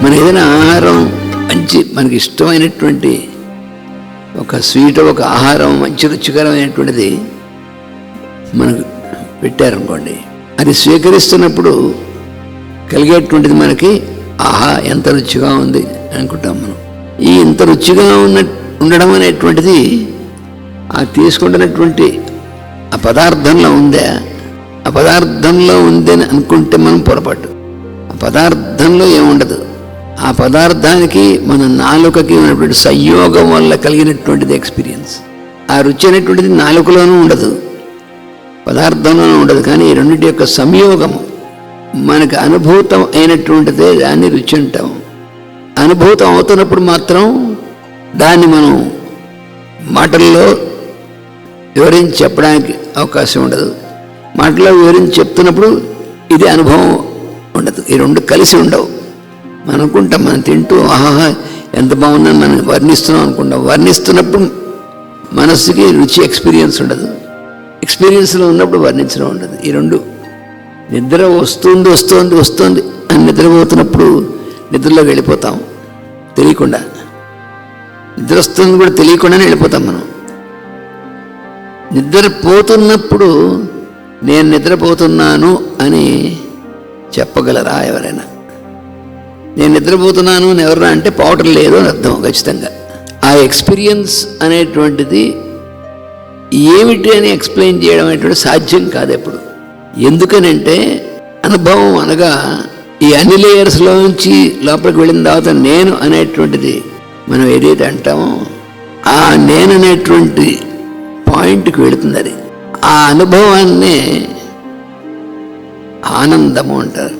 మన ఏదైనా ఆహారం మంచి మనకి ఇష్టమైనటువంటి ఒక స్వీట్, ఒక ఆహారం మంచి రుచికరమైనటువంటిది మనకు పెట్టారనుకోండి, అది స్వీకరిస్తున్నప్పుడు కలిగేటువంటిది మనకి ఆహా ఎంత రుచిగా ఉంది అనుకుంటాం మనం. ఈ ఇంత రుచిగా ఉండడం అనేటువంటిది ఆ తీసుకుంటున్నటువంటి ఆ పదార్థంలో ఉందా, ఆ పదార్థంలో ఉందని అనుకుంటే మనం పొరపాటు. ఆ పదార్థంలో ఏముండదు, ఆ పదార్థానికి మన నాలుకకి ఉన్నటువంటి సంయోగం వల్ల కలిగినటువంటిది ఎక్స్పీరియన్స్. ఆ రుచి అనేటువంటిది నాలుకలోనూ ఉండదు, పదార్థంలోనూ ఉండదు, కానీ ఈ రెండింటి యొక్క సంయోగము మనకు అనుభూతం అయినటువంటిదే దాన్ని రుచి అంటాం. అనుభూతం అవుతున్నప్పుడు మాత్రం దాన్ని మనం మాటల్లో వివరించి చెప్పడానికి అవకాశం ఉండదు. మాటల్లో వివరించి చెప్తున్నప్పుడు ఇది అనుభవం ఉండదు. ఈ రెండు కలిసి ఉండవు. మనం అనుకుంటాం, మనం తింటూ ఆహా ఎంత బాగుందని మనం వర్ణిస్తున్నాం అనుకుంటాం. వర్ణిస్తున్నప్పుడు మనస్సుకి రుచి ఎక్స్పీరియన్స్ ఉండదు, ఎక్స్పీరియన్స్లో ఉన్నప్పుడు వర్ణించడం ఉండదు. ఈ రెండు నిద్ర వస్తుంది వస్తుంది వస్తుంది అని నిద్రపోతున్నప్పుడు నిద్రలోకి వెళ్ళిపోతాం తెలియకుండా. నిద్ర వస్తుంది కూడా తెలియకుండానే వెళ్ళిపోతాం మనం. నిద్రపోతున్నప్పుడు నేను నిద్రపోతున్నాను అని చెప్పగలరా ఎవరైనా? నేను నిద్రపోతున్నాను అని ఎవరైనా అంటే పోవటం లేదు అని అర్థం ఖచ్చితంగా. ఆ ఎక్స్పీరియన్స్ అనేటువంటిది ఏమిటి అని ఎక్స్ప్లెయిన్ చేయడం అనేటువంటి సాధ్యం కాదు ఎప్పుడు. ఎందుకనంటే అనుభవం అనగా ఈ అన్ని లేయర్స్లోంచి లోపలికి వెళ్ళిన తర్వాత నేను అనేటువంటిది మనం ఏదైతే అంటామో ఆ నేను అనేటువంటి పాయింట్కి వెళుతుంది. అది ఆ అనుభవాన్నే ఆనందము అంటారు.